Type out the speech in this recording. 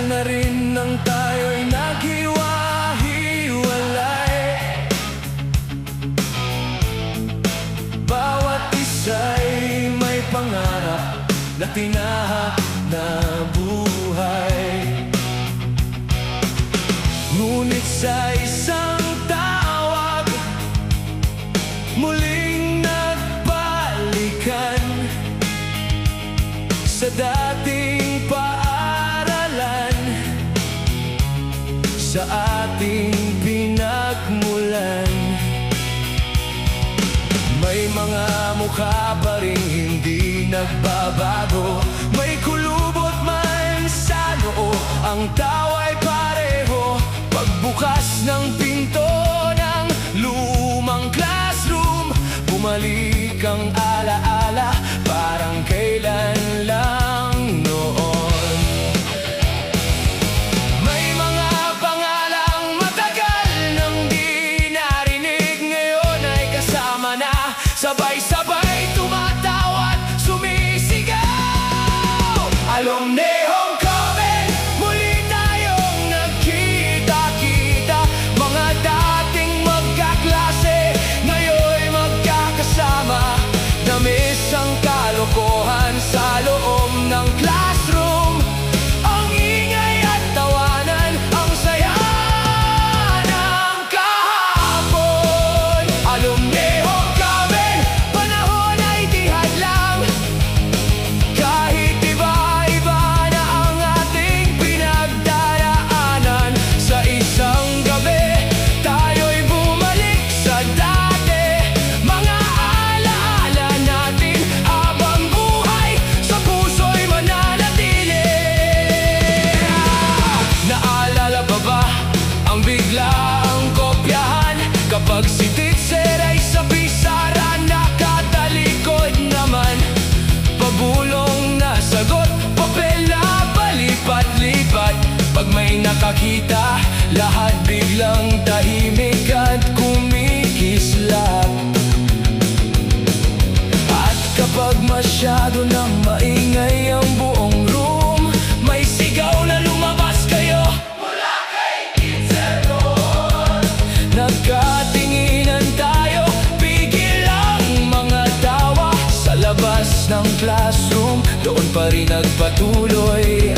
na rin nang tayo'y naghiwa-hiwalay. Bawat isa'y may pangarap na tinahack na buhay. Ngunit sa isang tawag, muling nagbalikan sa dating paaralan, sa ating pinagmulan. May mga mukha pa rin hindi nagbabago, may kulubot man sa noo, ang tawa'y pareho. Pagbukas ng pinto ng lumang classroom, bumalik ang alaala, parang kailan lang noon. May mga pangalang matagal nang di narinig, ngayon ay kasama na, sabay-sabay tumatawa at sumisigaw. Alumni Homecoming, muli tayong nagkita-kita. Mga dating magkaklase, ngayon'y magkakasama. Namiss ang kalokohan sa loob ng classroom, ang ingay at tawanan, ang saya ng kahapon. Alumni Homecoming, panahon ay di hadlang. Kahit iba-iba na ang ating pinagdaraanan, sa isang gabi tayo'y bumalik sa dati. Mga alaala natin habang buhay sa puso'y mananatili. Naalala pa ba ang biglaang kopyahan, kapag si teacher ay sa pisara nakatalikod naman? Pabulong na sagot, papel na palipat-lipat. Pag may nakakita, lahat biglang tahimik at kumikislap. At kapag masyado nang maingay ang buong room, may sigaw na lumabas kayo mula kay teacher noon. Nagkatinginan tayo, pigil ang mga tawa. Sa labas ng classroom, doon pa rin nagpatuloy